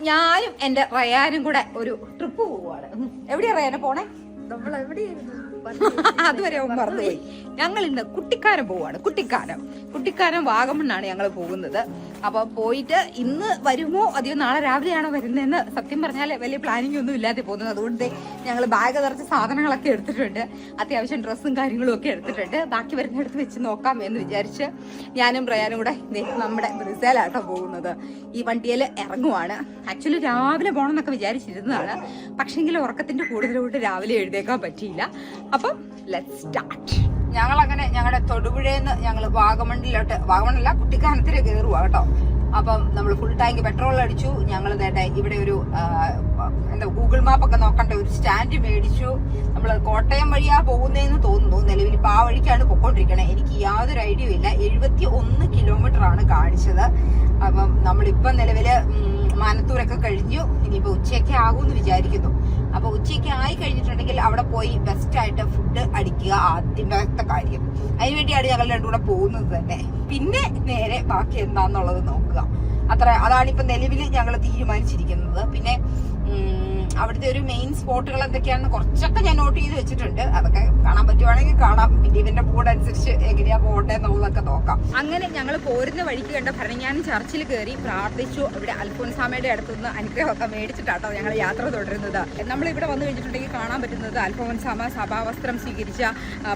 ഞാനും എന്റെ റയാനും കൂടെ ഒരു ട്രിപ്പ് പോവാണ്. എവിടെയാ റയാനെ പോണേ? അതുവരെ അവൻ മറന്നുപോയി. ഞങ്ങൾ ഇന്ന് കുട്ടിക്കാനം പോവാണ്. കുട്ടിക്കാനം വാഗമണ്ണാണ് ഞങ്ങൾ പോകുന്നത്. അപ്പൊ പോയിട്ട് ഇന്ന് വരുമോ അതെയോ നാളെ രാവിലെയാണോ വരുന്നതെന്ന് സത്യം പറഞ്ഞാൽ വലിയ പ്ലാനിങ് ഒന്നും ഇല്ലാതെ പോകുന്നത്. അതുകൊണ്ട് ഞങ്ങൾ ബാഗ് നിറച്ച സാധനങ്ങളൊക്കെ എടുത്തിട്ടുണ്ട്. അത്യാവശ്യം ഡ്രസ്സും കാര്യങ്ങളും ഒക്കെ എടുത്തിട്ടുണ്ട്. ബാക്കി വരുന്നിടത്ത് വെച്ച് നോക്കാം എന്ന് വിചാരിച്ച് ഞാനും റയാനും കൂടെ നമ്മുടെ ബ്രിസേലാട്ടോ പോകുന്നത്. ഈ വണ്ടിയിൽ ഇറങ്ങുവാണ്. ആക്ച്വലി രാവിലെ പോകണം എന്നൊക്കെ വിചാരിച്ചിരുന്നതാണ്. പക്ഷെങ്കിൽ ഉറക്കത്തിന്റെ കൂടുതലോട്ട് രാവിലെ എഴുതേക്കാൻ പറ്റിയില്ല. അപ്പം ലെറ്റ്സ് സ്റ്റാർട്ട്. ഞങ്ങളങ്ങനെ ഞങ്ങളുടെ തൊടുപുഴയിൽ ഞങ്ങൾ വാഗമണ്ണല്ല കുട്ടിക്കാനത്തിന് കയറുക കേട്ടോ. അപ്പം നമ്മൾ ഫുൾ ടാങ്ക് പെട്രോൾ അടിച്ചു. ഞങ്ങൾ ഇവിടെ ഒരു എന്താ ഗൂഗിൾ മാപ്പ് ഒക്കെ നോക്കണ്ട ഒരു സ്റ്റാൻഡ് മേടിച്ചു. നമ്മൾ കോട്ടയം വഴിയാ പോകുന്നതെന്ന് തോന്നുന്നു. നിലവിൽ ഇപ്പൊ ആ വഴിക്കാണ് പൊക്കോണ്ടിരിക്കണേ. എനിക്ക് യാതൊരു ഐഡിയ ഇല്ല. 71 കിലോമീറ്റർ ആണ് കാണിച്ചത്. അപ്പം നമ്മളിപ്പം നിലവില് മാനത്തൂരൊക്കെ കഴിഞ്ഞു. ഇനിയിപ്പോ ഉച്ചയൊക്കെ ആകുമെന്ന് വിചാരിക്കുന്നു. അപ്പൊ ഉച്ചയൊക്കെ ആയി കഴിഞ്ഞിട്ടുണ്ടെങ്കിൽ അവിടെ പോയി ബെസ്റ്റ് ആയിട്ട് ഫുഡ് അടിക്കുക ആദ്യത്തെ കാര്യം. അതിനുവേണ്ടിയാണ് ഞങ്ങൾ രണ്ടും കൂടെ പോകുന്നത് തന്നെ. പിന്നെ നേരെ ബാക്കി എന്താന്നുള്ളത് നോക്കുക. അതാണ് ഇപ്പൊ നിലവിൽ ഞങ്ങൾ തീരുമാനിച്ചിരിക്കുന്നത്. പിന്നെ അവിടുത്തെ ഒരു മെയിൻ സ്പോട്ടുകൾ എന്തൊക്കെയാണെന്ന് കുറച്ചൊക്കെ ഞാൻ നോട്ട് ചെയ്ത് വെച്ചിട്ടുണ്ട്. അതൊക്കെ കാണാൻ പറ്റുവാണെങ്കിൽ കാണാം. പിന്നെ ഇതിന്റെ ബോർഡ് അനുസരിച്ച് എങ്ങനെയാ പോകട്ടെ എന്നുള്ളതൊക്കെ നോക്കാം. അങ്ങനെ ഞങ്ങൾ പോരുന്ന വഴിക്ക് കണ്ട ഭരണങ്ങാനം ചർച്ചിൽ കയറി പ്രാർത്ഥിച്ചു. ഇവിടെ അൽഫോൻസാമയുടെ അടുത്തുനിന്ന് അനുഗ്രഹമൊക്കെ മേടിച്ചിട്ടാട്ടോ ഞങ്ങൾ യാത്ര തുടരുന്നത്. നമ്മൾ ഇവിടെ വന്നു കഴിഞ്ഞിട്ടുണ്ടെങ്കിൽ കാണാൻ പറ്റുന്നത് അൽഫോൻസാമ സഭാവസ്ത്രം സ്വീകരിച്ച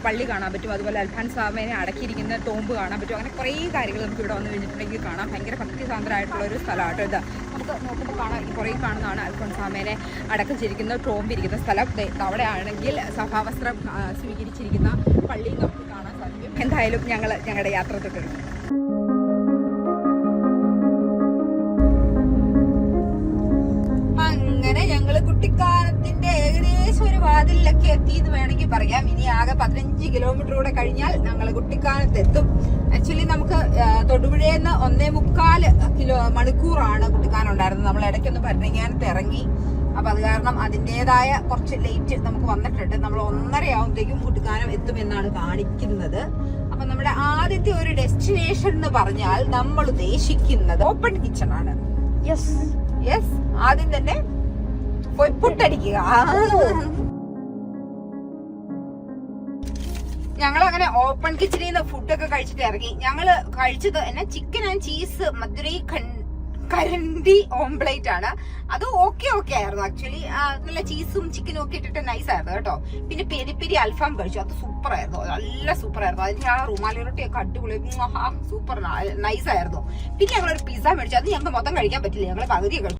പള്ളി കാണാൻ പറ്റും. അതുപോലെ അൽഫോൻസാമേനെ അടക്കിയിരിക്കുന്ന ടോംബ് കാണാൻ പറ്റും. അങ്ങനെ കുറേ കാര്യങ്ങൾ നമുക്ക് ഇവിടെ വന്നു കഴിഞ്ഞിട്ടുണ്ടെങ്കിൽ കാണാം. ഭയങ്കര ഭക്തിസാന്ദ്രമായിട്ടുള്ള ഒരു സ്ഥലമാട്ടോ ഇത്. നമുക്ക് നോക്കുമ്പോൾ കാണാം. കുറേ കാണുന്നതാണ് അൽഫോൻസാമേനെ അടക്കം ചെയ്തിരിക്കുന്ന ടോംബിരിക്കുന്ന സ്ഥലം. അവിടെ ആണെങ്കിൽ സഭാവസ്ത്രം സ്വീകരിച്ചിരിക്കുന്ന പള്ളി നമുക്ക് കാണാൻ സാധിക്കും. എന്തായാലും ഞങ്ങൾ ഞങ്ങളുടെ യാത്ര തുടരും. അങ്ങനെ ഞങ്ങള് കുട്ടിക്കാനത്തിന്റെ ഏകദേശം ഒരു വാതിലൊക്കെ എത്തി എന്ന് വേണമെങ്കിൽ പറയാം. ഇനി ആകെ 15 കിലോമീറ്റർ കൂടെ കഴിഞ്ഞാൽ ഞങ്ങൾ കുട്ടിക്കാനത്തെത്തും. ആക്ച്വലി നമുക്ക് തൊടുപുഴയിൽ നിന്ന് 1.25 മണിക്കൂറാണ് കുട്ടിക്കാനം ഉണ്ടായിരുന്നത്. നമ്മൾ ഇടയ്ക്കൊന്ന് ഭരണങ്ങാനത്ത് ഇറങ്ങി. അപ്പൊ അത് കാരണം അതിൻ്റെതായ കുറച്ച് ലേറ്റ് നമുക്ക് വന്നിട്ടുണ്ട്. നമ്മൾ 1:30 ആവുമ്പോഴത്തേക്കും കുട്ടിക്കാനം എത്തുമെന്നാണ് കാണിക്കുന്നത്. അപ്പൊ നമ്മുടെ ആദ്യത്തെ ഒരു ഡെസ്റ്റിനേഷൻ എന്ന് പറഞ്ഞാൽ നമ്മൾ ഉദ്ദേശിക്കുന്നത് ഓപ്പൺ കിച്ചൺ ആണ്. യെസ് ആദ്യം തന്നെ പോയി പുട്ടടിക്കുക. ഞങ്ങൾ അങ്ങനെ ഓപ്പൺ കിച്ചണിൽ നിന്ന് ഫുഡൊക്കെ കഴിച്ചിട്ട് ഇറങ്ങി. ഞങ്ങള് കഴിച്ചത് എന്നെ ചിക്കൻ ആൻഡ് ചീസ് മധുരൈ കരണ്ടി ഓംപ്ലേറ്റ് ആണ്. അത് ഓക്കെ ആയിരുന്നു. ആക്ച്വലി നല്ല ചീസും ചിക്കനും ഒക്കെ ഇട്ടിട്ട് നൈസ് ആയിരുന്നു കേട്ടോ. പിന്നെ പെരി അൽഫാം കഴിച്ചു. അത് സൂപ്പർ ആയിരുന്നു. നല്ല സൂപ്പർ ആയിരുന്നു. അതിന്റെ ആ റുമാലി റൊട്ടിയൊക്കെ അടിപൊളി സൂപ്പർ നൈസ് ആയിരുന്നു. പിന്നെ ഞങ്ങളൊരു പിസ്സ മേടിച്ചു. അത് ഞങ്ങൾക്ക് മൊത്തം കഴിക്കാൻ പറ്റില്ല. ഞങ്ങൾ പകുതി കഴിച്ചു.